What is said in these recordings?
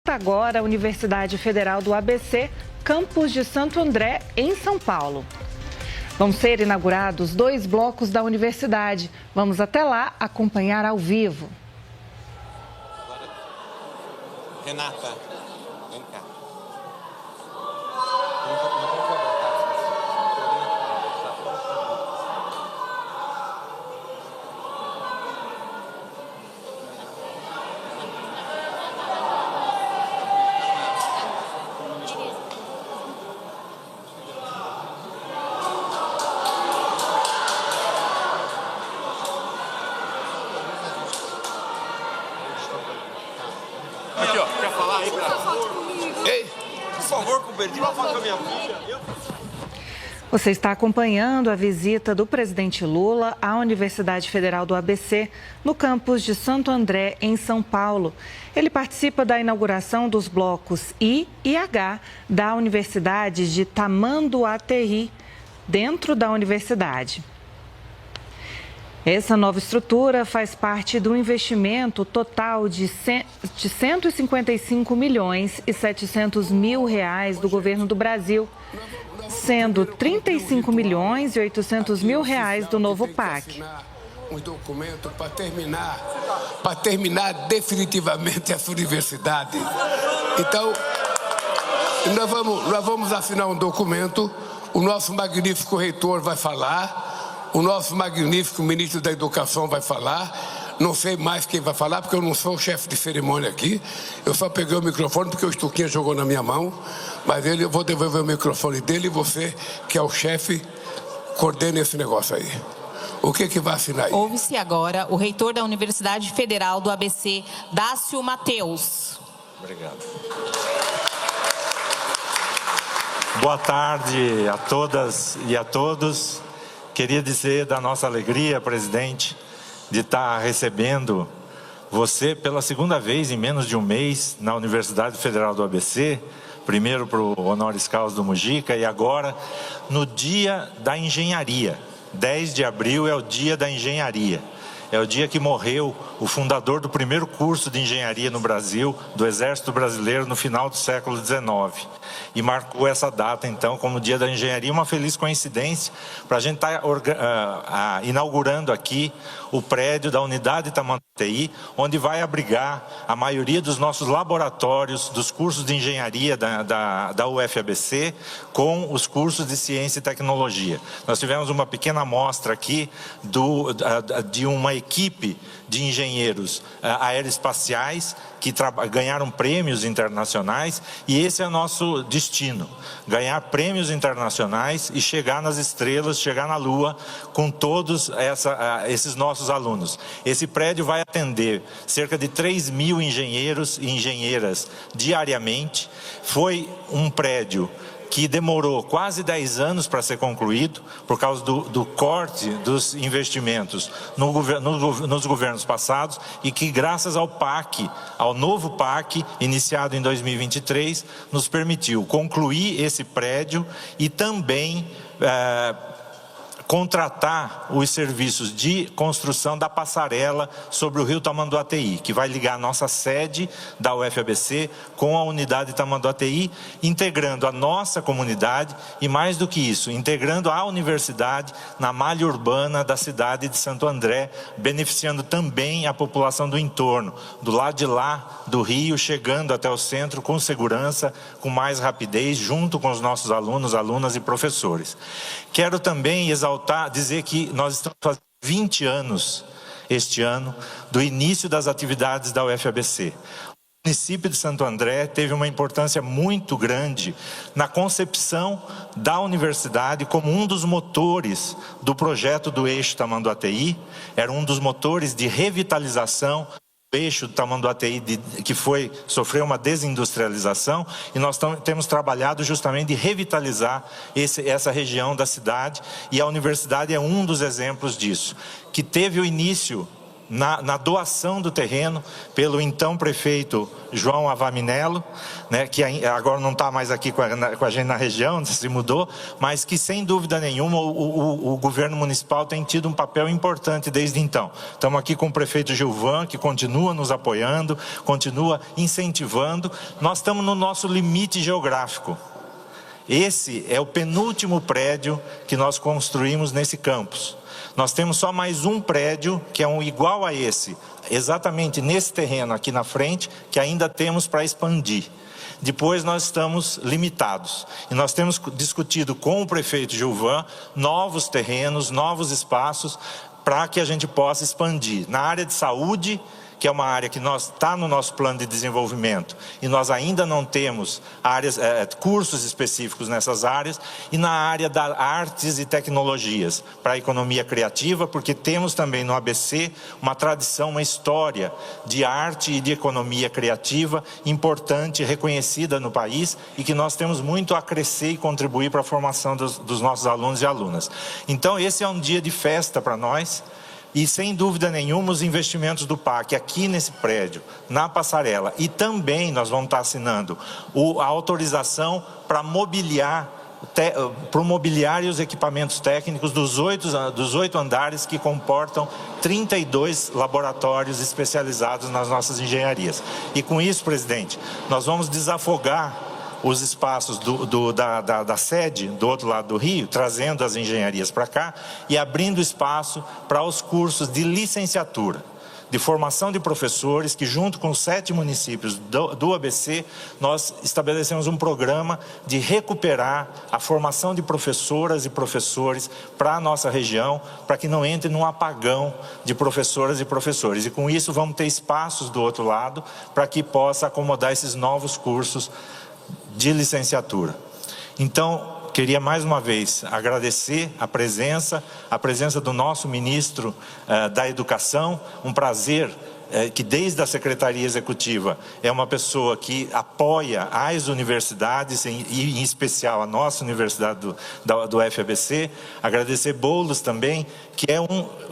Agora, a Universidade Federal do ABC, campus de Santo André, em São Paulo. Vão ser inaugurados 2 blocos da universidade. Vamos até lá acompanhar ao vivo. Renata, vem cá. Aqui, ó, quer falar aí pra... Ei, por favor, Cumberto, tira uma foto com a minha filha. Você está acompanhando a visita do presidente Lula à Universidade Federal do ABC, no campus de Santo André, em São Paulo. Ele participa da inauguração dos blocos I e H da Universidade de Tamanduateí, dentro da universidade. Essa nova estrutura faz parte do investimento total de 155 milhões e 700 mil reais do governo do Brasil, sendo 35 milhões e 800 mil reais do novo PAC. Um documento para terminar definitivamente essa universidade. Então, nós vamos assinar um documento, o nosso magnífico reitor vai falar, o nosso magnífico ministro da Educação vai falar, não sei mais quem vai falar, porque eu não sou o chefe de cerimônia aqui, eu só peguei o microfone porque o Stuquinha jogou na minha mão, mas eu vou devolver o microfone dele e você, que é o chefe, coordena esse negócio aí. O que vai assinar aí? Ouve-se agora o reitor da Universidade Federal do ABC, Dácio Mateus. Obrigado. Boa tarde a todas e a todos. Queria dizer da nossa alegria, presidente, de estar recebendo você pela segunda vez em menos de um mês na Universidade Federal do ABC, primeiro para o Honoris Causa do Mujica e agora no Dia da Engenharia. 10 de abril é o Dia da Engenharia. É o dia que morreu o fundador do primeiro curso de engenharia no Brasil, do Exército Brasileiro, no final do século XIX. E marcou essa data, então, como Dia da Engenharia, uma feliz coincidência para a gente estar inaugurando aqui o prédio da Unidade Tamanduateí, onde vai abrigar a maioria dos nossos laboratórios, dos cursos de engenharia da UFABC, com os cursos de ciência e tecnologia. Nós tivemos uma pequena amostra aqui de uma equipe de engenheiros aeroespaciais que ganharam prêmios internacionais, e esse é o nosso destino, ganhar prêmios internacionais e chegar nas estrelas, chegar na Lua com todos esses nossos alunos. Esse prédio vai atender cerca de 3 mil engenheiros e engenheiras diariamente. Foi um prédio que demorou quase 10 anos para ser concluído, por causa do corte dos investimentos nos governos passados, e que graças ao PAC, ao novo PAC, iniciado em 2023, nos permitiu concluir esse prédio e também contratar os serviços de construção da passarela sobre o rio Tamanduateí, que vai ligar a nossa sede da UFABC com a unidade Tamanduateí, integrando a nossa comunidade e, mais do que isso, integrando a universidade na malha urbana da cidade de Santo André, beneficiando também a população do entorno, do lado de lá do rio, chegando até o centro com segurança, com mais rapidez, junto com os nossos alunos, alunas e professores. Quero também dizer que nós estamos fazendo 20 anos este ano do início das atividades da UFABC. O município de Santo André teve uma importância muito grande na concepção da universidade como um dos motores do projeto do eixo Tamanduateí, era um dos motores de revitalização do eixo Tamanduateí, que sofreu uma desindustrialização, e nós temos trabalhado justamente de revitalizar essa região da cidade, e a universidade é um dos exemplos disso, que teve o início na doação do terreno pelo então prefeito João Avaminello, né, que agora não está mais aqui com a gente na região, se mudou, mas que sem dúvida nenhuma o governo municipal tem tido um papel importante desde então. Estamos aqui com o prefeito Gilvan, que continua nos apoiando, continua incentivando. Nós estamos no nosso limite geográfico. Esse é o penúltimo prédio que nós construímos nesse campus. Nós temos só mais um prédio que é igual a esse, exatamente nesse terreno aqui na frente, que ainda temos para expandir. Depois nós estamos limitados. E nós temos discutido com o prefeito Gilvan novos terrenos, novos espaços, para que a gente possa expandir. Na área de saúde, que é uma área que está no nosso plano de desenvolvimento, e nós ainda não temos cursos específicos nessas áreas, e na área das artes e tecnologias, para a economia criativa, porque temos também no ABC uma tradição, uma história de arte e de economia criativa importante, reconhecida no país, e que nós temos muito a crescer e contribuir para a formação dos nossos alunos e alunas. Então, esse é um dia de festa para nós. E, sem dúvida nenhuma, os investimentos do PAC aqui nesse prédio, na passarela, e também nós vamos estar assinando a autorização para mobiliar e os equipamentos técnicos dos 8 andares que comportam 32 laboratórios especializados nas nossas engenharias. E com isso, presidente, nós vamos desafogar os espaços da sede do outro lado do Rio, trazendo as engenharias para cá e abrindo espaço para os cursos de licenciatura, de formação de professores, que junto com os 7 municípios do ABC, nós estabelecemos um programa de recuperar a formação de professoras e professores para a nossa região, para que não entre num apagão de professoras e professores. E com isso vamos ter espaços do outro lado para que possa acomodar esses novos cursos de licenciatura. Então, queria mais uma vez agradecer a presença do nosso ministro da Educação, um prazer que desde a Secretaria Executiva é uma pessoa que apoia as universidades, e em especial a nossa universidade do FABC. Agradecer Boulos também, que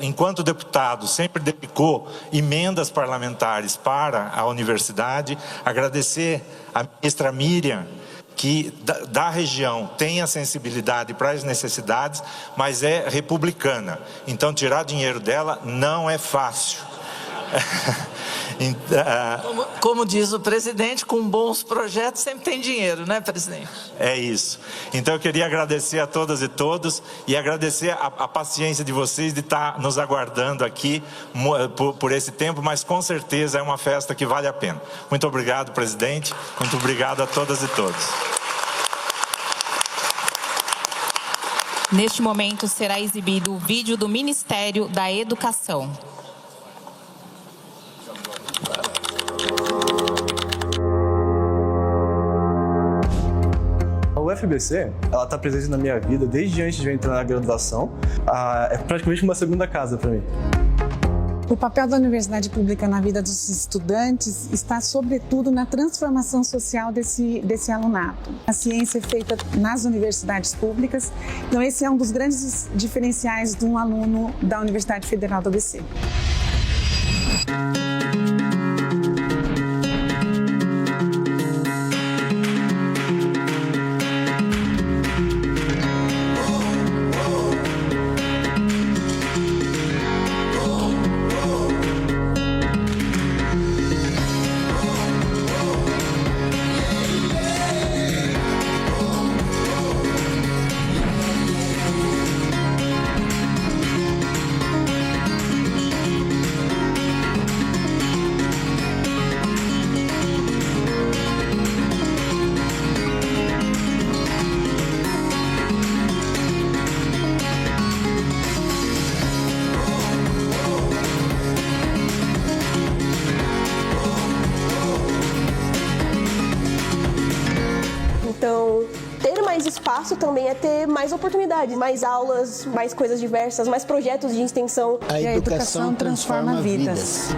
enquanto deputado, sempre dedicou emendas parlamentares para a universidade. Agradecer a ministra Miriam, que da região tem a sensibilidade para as necessidades, mas é republicana. Então, tirar dinheiro dela não é fácil. Como diz o presidente, com bons projetos sempre tem dinheiro, né, presidente? É isso. Então eu queria agradecer a todas e todos e agradecer a paciência de vocês de estar nos aguardando aqui por esse tempo, mas com certeza é uma festa que vale a pena. Muito obrigado, presidente. Muito obrigado a todas e todos. Neste momento será exibido o vídeo do Ministério da Educação. A UFABC, ela está presente na minha vida desde antes de eu entrar na graduação. É praticamente uma segunda casa para mim. O papel da universidade pública na vida dos estudantes está, sobretudo, na transformação social desse alunado. A ciência é feita nas universidades públicas, então esse é um dos grandes diferenciais de um aluno da Universidade Federal do ABC. Então, ter mais espaço também é ter mais oportunidades, mais aulas, mais coisas diversas, mais projetos de extensão. A educação transforma vidas.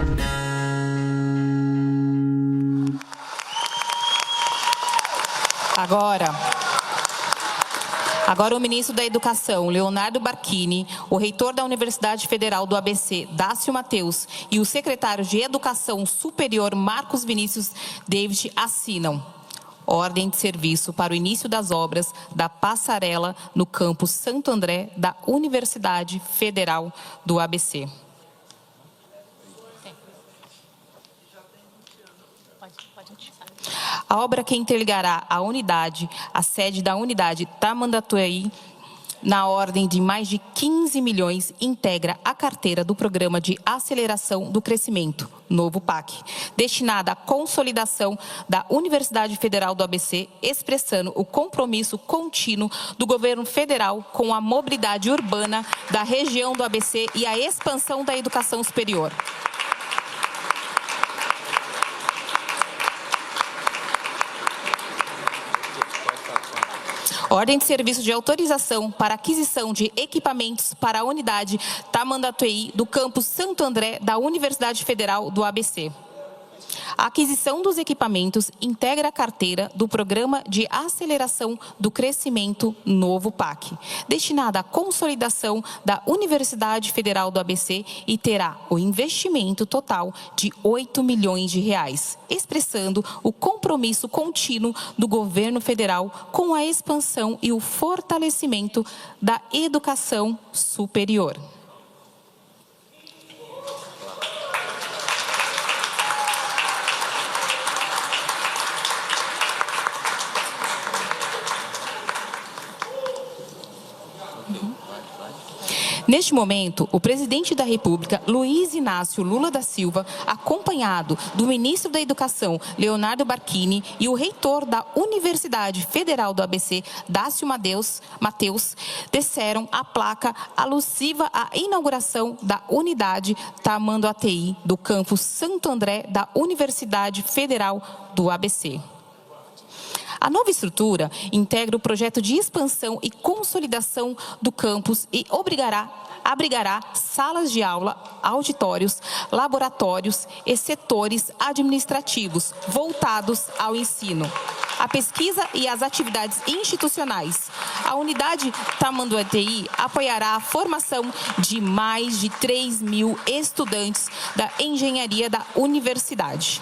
Agora, Agora o ministro da Educação, Leonardo Barquini, o reitor da Universidade Federal do ABC, Dácio Mateus, e o secretário de Educação Superior, Marcos Vinícius David, assinam ordem de serviço para o início das obras da passarela no campus Santo André da Universidade Federal do ABC. A obra que interligará a unidade, a sede da unidade Tamanduateí, na ordem de mais de 15 milhões, integra a carteira do Programa de Aceleração do Crescimento, novo PAC, destinada à consolidação da Universidade Federal do ABC, expressando o compromisso contínuo do governo federal com a mobilidade urbana da região do ABC e a expansão da educação superior. Ordem de serviço de autorização para aquisição de equipamentos para a unidade Tamanduateí do campus Santo André da Universidade Federal do ABC. A aquisição dos equipamentos integra a carteira do Programa de Aceleração do Crescimento, novo PAC, destinada à consolidação da Universidade Federal do ABC e terá o investimento total de R$ 8 milhões, expressando o compromisso contínuo do governo federal com a expansão e o fortalecimento da educação superior. Neste momento, o presidente da República, Luiz Inácio Lula da Silva, acompanhado do ministro da Educação, Leonardo Barquini, e o reitor da Universidade Federal do ABC, Dácio Mateus, desceram a placa alusiva à inauguração da unidade Tamanduateí do campus Santo André da Universidade Federal do ABC. A nova estrutura integra o projeto de expansão e consolidação do campus e abrigará salas de aula, auditórios, laboratórios e setores administrativos voltados ao ensino, à pesquisa e às atividades institucionais. A unidade Tamanduateí apoiará a formação de mais de 3 mil estudantes da engenharia da universidade.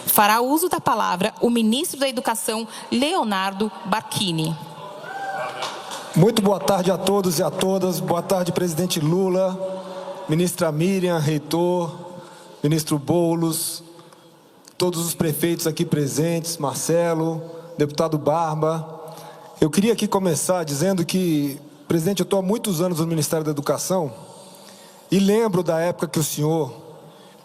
Fará uso da palavra o ministro da Educação, Leonardo Barquini. Muito boa tarde a todos e a todas. Boa tarde, presidente Lula, ministra Miriam, reitor, ministro Boulos, todos os prefeitos aqui presentes, Marcelo, deputado Barba. Eu queria aqui começar dizendo que, presidente, eu estou há muitos anos no Ministério da Educação e lembro da época que o senhor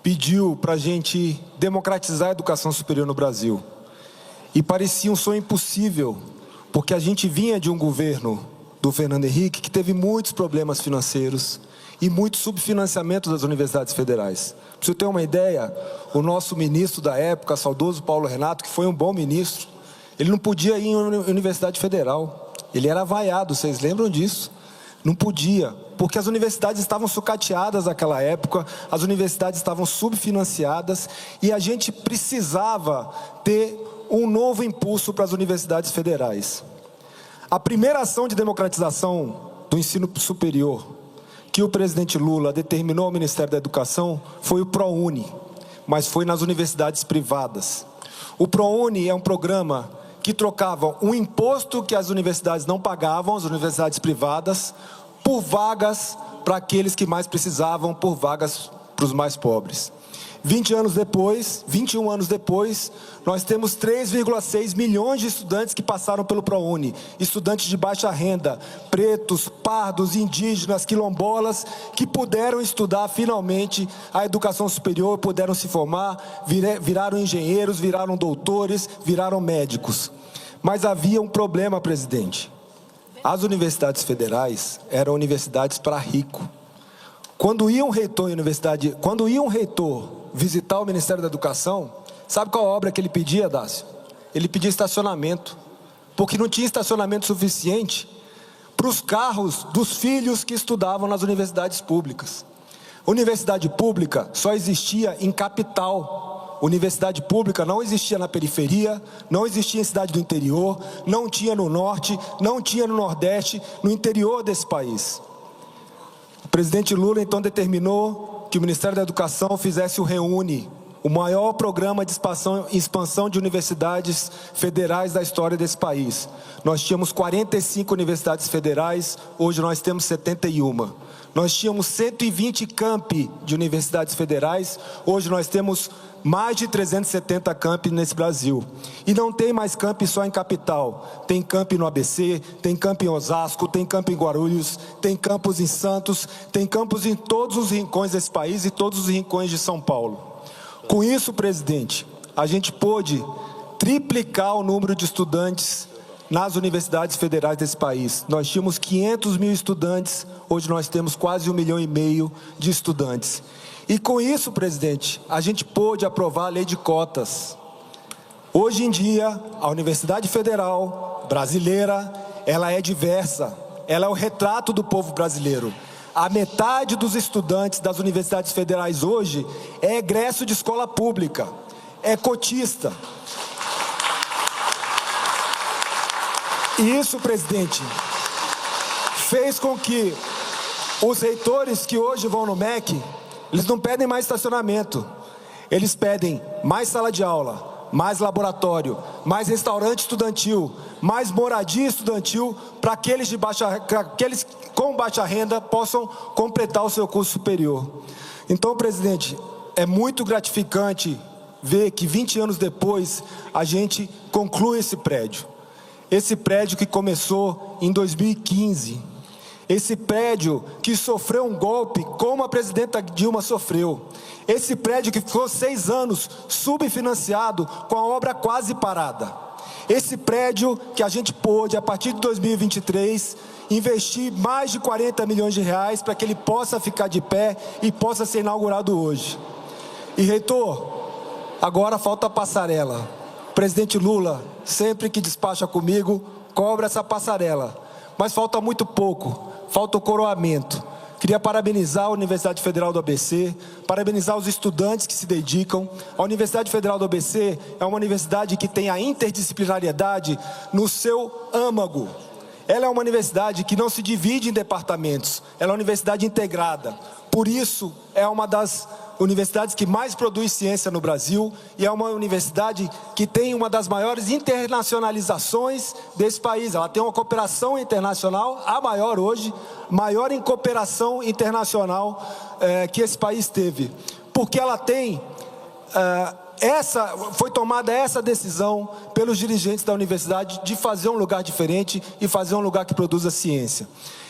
pediu para a gente democratizar a educação superior no Brasil. E parecia um sonho impossível, porque a gente vinha de um governo do Fernando Henrique que teve muitos problemas financeiros e muito subfinanciamento das universidades federais. Para você ter uma ideia, o nosso ministro da época, saudoso Paulo Renato, que foi um bom ministro, ele não podia ir em universidade federal. Ele era vaiado, vocês lembram disso? Não podia, porque as universidades estavam sucateadas naquela época, as universidades estavam subfinanciadas e a gente precisava ter um novo impulso para as universidades federais. A primeira ação de democratização do ensino superior que o presidente Lula determinou ao Ministério da Educação foi o ProUni, mas foi nas universidades privadas. O ProUni é um programa que trocava um imposto que as universidades não pagavam, as universidades privadas, por vagas para aqueles que mais precisavam, por vagas para os mais pobres. 21 anos depois, nós temos 3,6 milhões de estudantes que passaram pelo ProUni. Estudantes de baixa renda, pretos, pardos, indígenas, quilombolas, que puderam estudar finalmente a educação superior, puderam se formar, viraram engenheiros, viraram doutores, viraram médicos. Mas havia um problema, presidente. As universidades federais eram universidades para rico. Quando ia um reitor visitar o Ministério da Educação, sabe qual obra que ele pedia, Dácio? Ele pedia estacionamento, porque não tinha estacionamento suficiente para os carros dos filhos que estudavam nas universidades públicas. Universidade pública só existia em capital. Universidade pública não existia na periferia, não existia em cidade do interior, não tinha no norte, não tinha no nordeste, no interior desse país. O presidente Lula então determinou que o Ministério da Educação fizesse o REUNE, o maior programa de expansão de universidades federais da história desse país. Nós tínhamos 45 universidades federais, hoje nós temos 71. Nós tínhamos 120 campi de universidades federais, hoje nós temos mais de 370 campi nesse Brasil. E não tem mais campi só em capital. Tem campi no ABC, tem campi em Osasco, tem campi em Guarulhos, tem campus em Santos, tem campus em todos os rincões desse país e todos os rincões de São Paulo. Com isso, presidente, a gente pôde triplicar o número de estudantes nas universidades federais desse país. Nós tínhamos 500 mil estudantes, hoje nós temos quase 1,5 milhão de estudantes. E com isso, presidente, a gente pôde aprovar a lei de cotas. Hoje em dia, a Universidade Federal brasileira, ela é diversa, ela é o retrato do povo brasileiro. A metade dos estudantes das universidades federais hoje é egresso de escola pública, é cotista. E isso, presidente, fez com que os reitores que hoje vão no MEC, eles não pedem mais estacionamento, eles pedem mais sala de aula, mais laboratório, mais restaurante estudantil, mais moradia estudantil para aqueles com baixa renda possam completar o seu curso superior. Então, presidente, é muito gratificante ver que 20 anos depois a gente conclui esse prédio. Esse prédio que começou em 2015. Esse prédio que sofreu um golpe como a presidenta Dilma sofreu. Esse prédio que ficou 6 anos subfinanciado com a obra quase parada. Esse prédio que a gente pôde, a partir de 2023, investir mais de 40 milhões de reais para que ele possa ficar de pé e possa ser inaugurado hoje. E, reitor, agora falta a passarela. O presidente Lula, sempre que despacha comigo, cobra essa passarela. Mas falta muito pouco, falta o coroamento. Queria parabenizar a Universidade Federal do ABC, parabenizar os estudantes que se dedicam. A Universidade Federal do ABC é uma universidade que tem a interdisciplinariedade no seu âmago. Ela é uma universidade que não se divide em departamentos, ela é uma universidade integrada. Por isso, é uma das universidades que mais produz ciência no Brasil e é uma universidade que tem uma das maiores internacionalizações desse país. Ela tem uma cooperação internacional, a maior hoje, maior em cooperação internacional que esse país teve. Porque ela tem... foi tomada essa decisão pelos dirigentes da universidade de fazer um lugar diferente e fazer um lugar que produza ciência.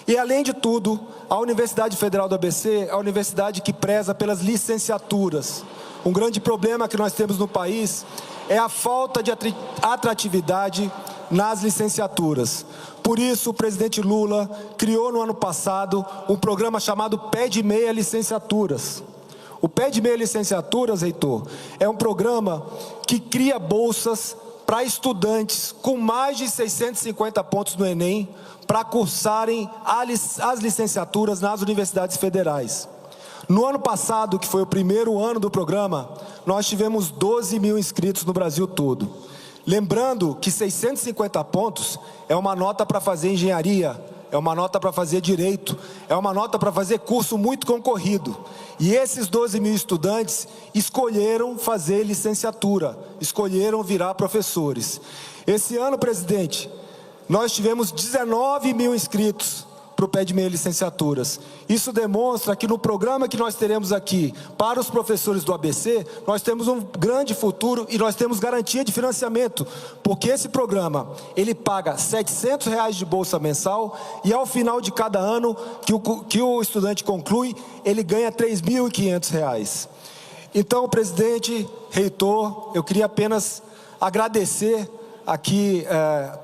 E, além de tudo, a Universidade Federal do ABC é a universidade que preza pelas licenciaturas. Um grande problema que nós temos no país é a falta de atratividade nas licenciaturas. Por isso, o presidente Lula criou no ano passado um programa chamado Pé de Meia Licenciaturas. O Pé de Meia Licenciaturas, reitor, é um programa que cria bolsas para estudantes com mais de 650 pontos no Enem para cursarem as licenciaturas nas universidades federais. No ano passado, que foi o primeiro ano do programa, nós tivemos 12 mil inscritos no Brasil todo. Lembrando que 650 pontos é uma nota para fazer engenharia, é uma nota para fazer direito, é uma nota para fazer curso muito concorrido. E esses 12 mil estudantes escolheram fazer licenciatura, escolheram virar professores. Esse ano, presidente, nós tivemos 19 mil inscritos para o Pé de Meia Licenciaturas. Isso demonstra que no programa que nós teremos aqui para os professores do ABC, nós temos um grande futuro e nós temos garantia de financiamento, porque esse programa, ele paga R$ 700 de bolsa mensal e ao final de cada ano que o estudante conclui, ele ganha R$ 3.500. Então, presidente, reitor, eu queria apenas agradecer aqui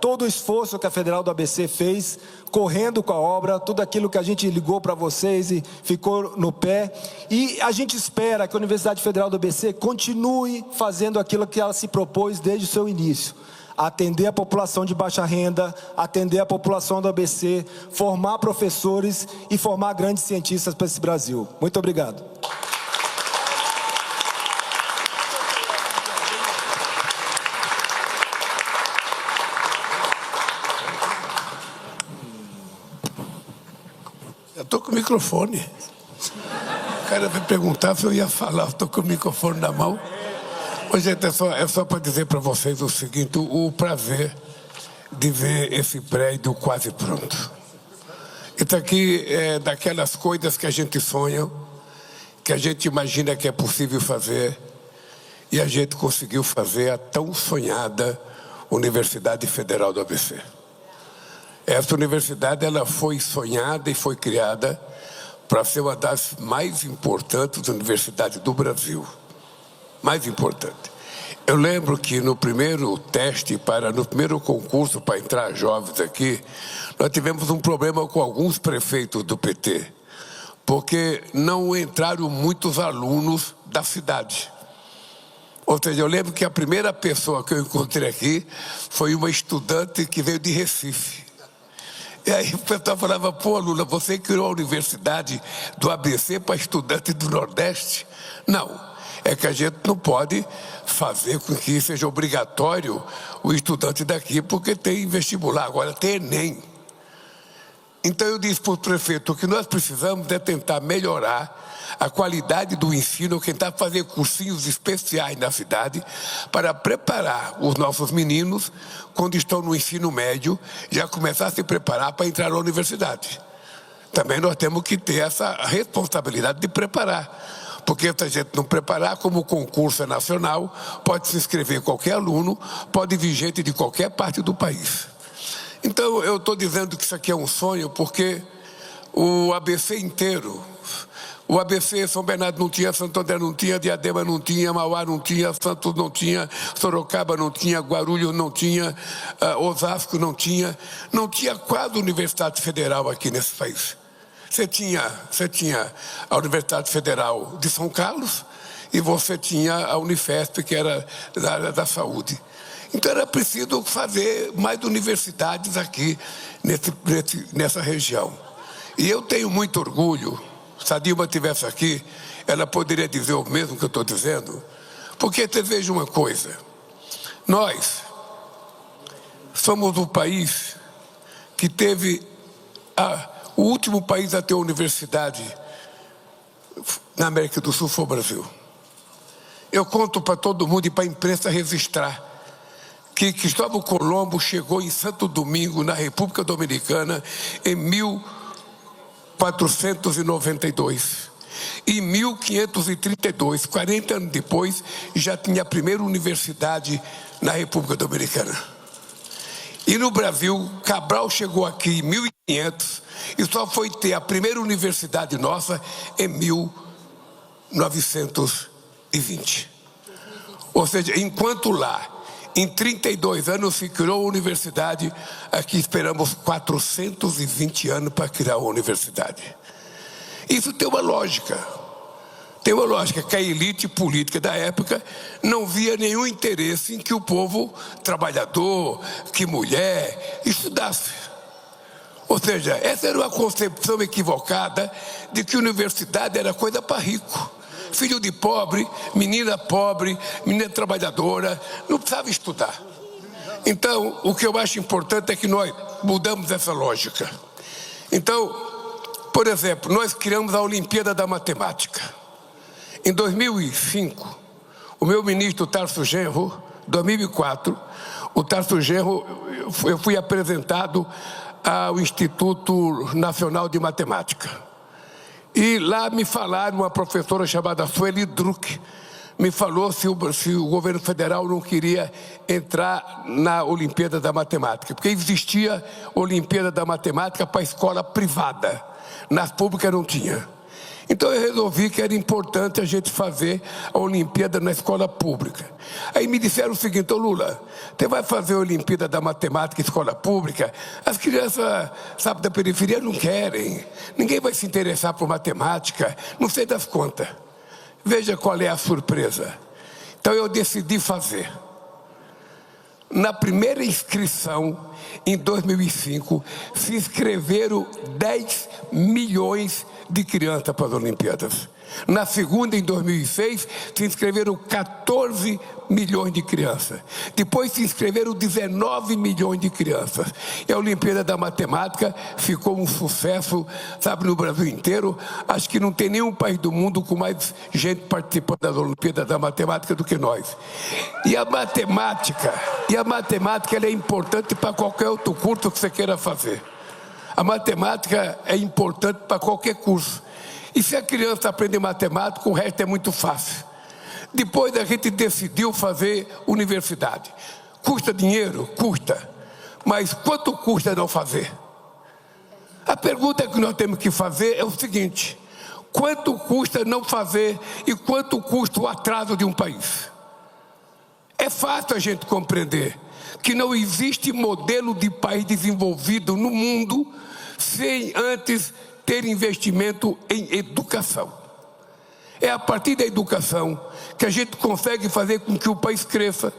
todo o esforço que a Federal do ABC fez, correndo com a obra, tudo aquilo que a gente ligou para vocês e ficou no pé. E a gente espera que a Universidade Federal do ABC continue fazendo aquilo que ela se propôs desde o seu início. atender a população de baixa renda, atender a população do ABC, formar professores e formar grandes cientistas para esse Brasil. Muito obrigado. Eu estou com o microfone. O cara vai perguntar se eu ia falar, estou com o microfone na mão. Mas, gente, é só para dizer para vocês o seguinte, o prazer de ver esse prédio quase pronto. Isso aqui é daquelas coisas que a gente sonha, que a gente imagina que é possível fazer, e a gente conseguiu fazer a tão sonhada Universidade Federal do ABC. Essa universidade ela foi sonhada e foi criada para ser uma das mais importantes universidades do Brasil. Mais importante. Eu lembro que no primeiro no primeiro concurso para entrar jovens aqui, nós tivemos um problema com alguns prefeitos do PT, porque não entraram muitos alunos da cidade. Ou seja, eu lembro que a primeira pessoa que eu encontrei aqui foi uma estudante que veio de Recife. E aí o pessoal falava, pô, Lula, você criou a Universidade do ABC para estudantes do Nordeste? Não, é que a gente não pode fazer com que seja obrigatório o estudante daqui, porque tem vestibular, agora tem Enem. Então eu disse para o prefeito, o que nós precisamos é tentar melhorar a qualidade do ensino, tentar fazer cursinhos especiais na cidade para preparar os nossos meninos, quando estão no ensino médio, já começar a se preparar para entrar na universidade. Também nós temos que ter essa responsabilidade de preparar, porque se a gente não preparar, como o concurso é nacional, pode se inscrever qualquer aluno, pode vir gente de qualquer parte do país. Então eu estou dizendo que isso aqui é um sonho, porque o ABC inteiro, o ABC, São Bernardo não tinha, Santo André não tinha, Diadema não tinha, Mauá não tinha, Santos não tinha, Sorocaba não tinha, Guarulhos não tinha, Osasco não tinha quase Universidade Federal aqui nesse país. Você tinha a Universidade Federal de São Carlos e você tinha a Unifesp, que era da área da saúde. Então era preciso fazer mais universidades aqui nessa região. E eu tenho muito orgulho. Se a Dilma estivesse aqui, ela poderia dizer o mesmo que eu estou dizendo. Porque você veja uma coisa, nós somos o país que teve o último país a ter universidade na América do Sul foi o Brasil. Eu conto para todo mundo e para a imprensa registrar que Cristóvão Colombo chegou em Santo Domingo, na República Dominicana, em 1492. Em 1532, 40 anos depois, já tinha a primeira universidade na República Dominicana. E no Brasil, Cabral chegou aqui em 1500 e só foi ter a primeira universidade nossa em 1920. Ou seja, enquanto lá, em 32 anos se criou a universidade, aqui esperamos 420 anos para criar a universidade. Isso tem uma lógica. Tem uma lógica que a elite política da época não via nenhum interesse em que o povo trabalhador, que mulher, estudasse. Ou seja, essa era uma concepção equivocada de que universidade era coisa para rico. Filho de pobre, menina trabalhadora, não precisava estudar. Então, o que eu acho importante é que nós mudamos essa lógica. Então, por exemplo, nós criamos a Olimpíada da Matemática. Em 2005, o meu ministro Tarso Genro, 2004, o Tarso Genro, eu fui apresentado ao Instituto Nacional de Matemática. E lá me falaram, uma professora chamada Sueli Druck, me falou se o governo federal não queria entrar na Olimpíada da Matemática, porque existia Olimpíada da Matemática para a escola privada, nas públicas não tinha. Então eu resolvi que era importante a gente fazer a Olimpíada na escola pública. Aí me disseram o seguinte: ô Lula, você vai fazer a Olimpíada da Matemática em escola pública? As crianças, sabe, da periferia não querem. Ninguém vai se interessar por matemática, não sei das contas. Veja qual é a surpresa. Então eu decidi fazer. Na primeira inscrição, em 2005, se inscreveram 10 milhões de crianças para as Olimpíadas. Na segunda, em 2006, se inscreveram 14 milhões de crianças. Depois se inscreveram 19 milhões de crianças. E a Olimpíada da Matemática ficou um sucesso, sabe, no Brasil inteiro. Acho que não tem nenhum país do mundo com mais gente participando das Olimpíadas da Matemática do que nós. E a matemática ela é importante para qualquer outro curso que você queira fazer. A matemática é importante para qualquer curso. E se a criança aprende matemática, o resto é muito fácil. Depois a gente decidiu fazer universidade. Custa dinheiro? Custa. Mas quanto custa não fazer? A pergunta que nós temos que fazer é o seguinte: quanto custa não fazer e quanto custa o atraso de um país? É fácil a gente compreender que não existe modelo de país desenvolvido no mundo sem antes ter investimento em educação. É a partir da educação que a gente consegue fazer com que o país cresça,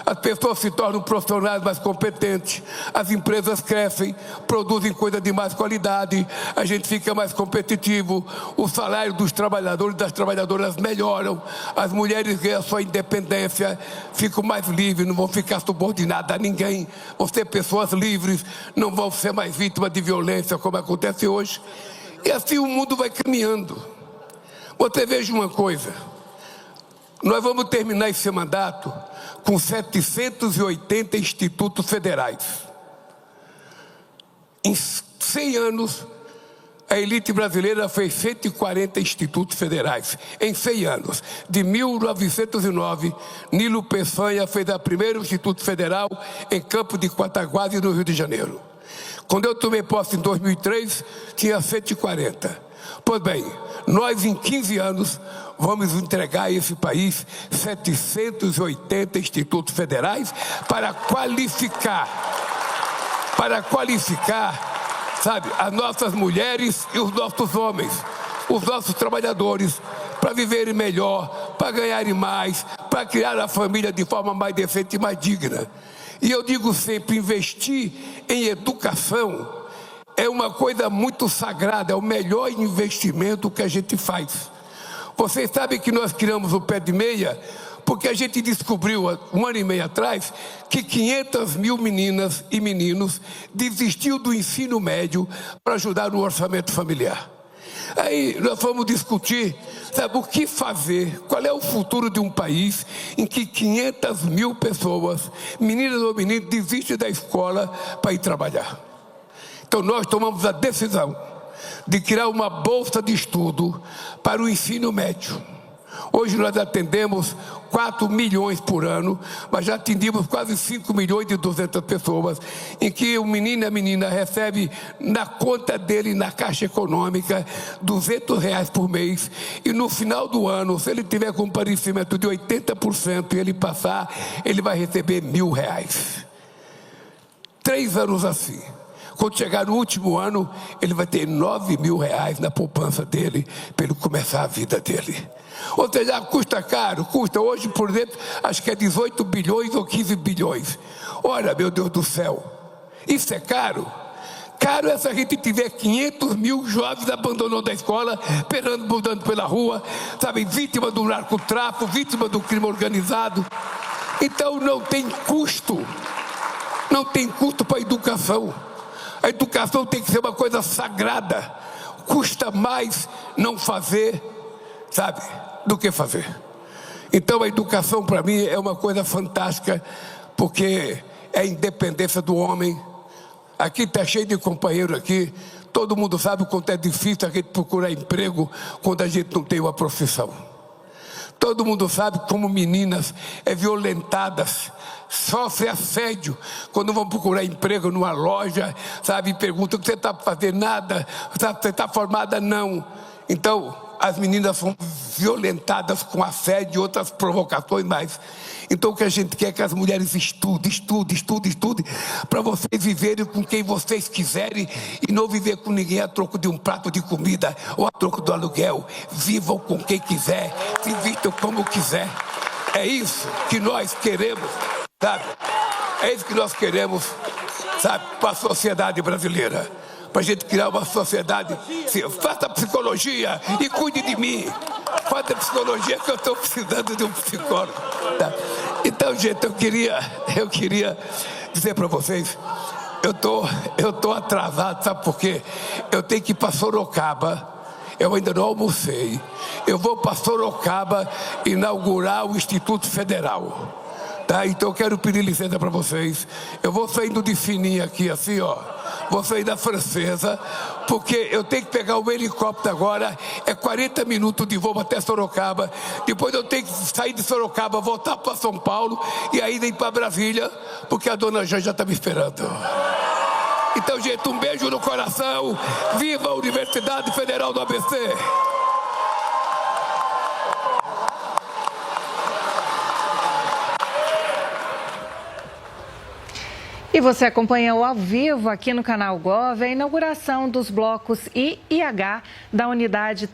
as pessoas se tornam profissionais mais competentes, as empresas crescem, produzem coisa de mais qualidade, a gente fica mais competitivo, o salário dos trabalhadores e das trabalhadoras melhoram, as mulheres ganham sua independência, ficam mais livres, não vão ficar subordinadas a ninguém, vão ser pessoas livres, não vão ser mais vítimas de violência como acontece hoje. E assim o mundo vai caminhando. Você veja uma coisa, nós vamos terminar esse mandato com 780 institutos federais. Em 100 anos, a elite brasileira fez 140 institutos federais. Em 100 anos. De 1909, Nilo Peçanha fez o primeiro instituto federal em Campo de Quataguases, no Rio de Janeiro. Quando eu tomei posse em 2003, tinha 140. Pois bem, nós em 15 anos vamos entregar a esse país 780 institutos federais para qualificar, sabe, as nossas mulheres e os nossos homens, os nossos trabalhadores, para viverem melhor, para ganharem mais, para criar a família de forma mais decente e mais digna. E eu digo sempre, investir em educação é uma coisa muito sagrada, é o melhor investimento que a gente faz. Vocês sabem que nós criamos o Pé de Meia porque a gente descobriu, há um ano e meio atrás, que 500 mil meninas e meninos desistiram do ensino médio para ajudar no orçamento familiar. Aí nós vamos discutir, sabe, o que fazer, qual é o futuro de um país em que 500 mil pessoas, meninas ou meninos, desistem da escola para ir trabalhar. Então nós tomamos a decisão de criar uma bolsa de estudo para o ensino médio. Hoje nós atendemos 4 milhões por ano, mas já atendemos quase 5 milhões e 200 pessoas, em que o menino e a menina recebe na conta dele, na Caixa Econômica, R$200 por mês, e no final do ano, se ele tiver comparecimento de 80% e ele passar, ele vai receber R$1.000. 3 anos assim. Quando chegar no último ano, ele vai ter R$9.000 na poupança dele, para ele começar a vida dele. Ou seja, custa caro, custa hoje, por exemplo, acho que é 18 bilhões ou 15 bilhões. Olha, meu Deus do céu, isso é caro? Caro é se a gente tiver 500 mil jovens abandonando a escola, mudando pela rua, sabe, vítima do narcotráfico, vítima do crime organizado. Então não tem custo para a educação. A educação tem que ser uma coisa sagrada. Custa mais não fazer, sabe, do que fazer. Então a educação para mim é uma coisa fantástica, porque é a independência do homem. Aqui está cheio de companheiros aqui. Todo mundo sabe o quanto é difícil a gente procurar emprego quando a gente não tem uma profissão. Todo mundo sabe como meninas violentadas, sofrem assédio quando vão procurar emprego numa loja, sabe, e perguntam: você está fazendo nada? Você está formada? Não. Então as meninas são violentadas com assédio e outras provocações mais. Então o que a gente quer é que as mulheres estudem, para vocês viverem com quem vocês quiserem e não viver com ninguém a troco de um prato de comida ou a troco do aluguel. Vivam com quem quiser, se vistam como quiser. É isso que nós queremos, sabe? É isso que nós queremos, sabe, para a sociedade brasileira. Para a gente criar uma sociedade. Faça psicologia e cuide de mim. Faça psicologia que eu estou precisando de um psicólogo. Tá? Então, gente, eu queria dizer para vocês, eu tô atrasado, sabe por quê? Eu tenho que ir para Sorocaba. Eu ainda não almocei. Eu vou para Sorocaba inaugurar o Instituto Federal. Tá? Então eu quero pedir licença para vocês. Eu vou saindo de fininho aqui, assim, ó. Vou sair da Francesa, porque eu tenho que pegar o helicóptero agora. É 40 minutos de voo até Sorocaba. Depois eu tenho que sair de Sorocaba, voltar para São Paulo e ainda ir para Brasília, porque a dona Janja está me esperando. Então, gente, um beijo no coração. Viva a Universidade Federal do ABC! E você acompanhou ao vivo aqui no canal Gov a inauguração dos blocos I e H da unidade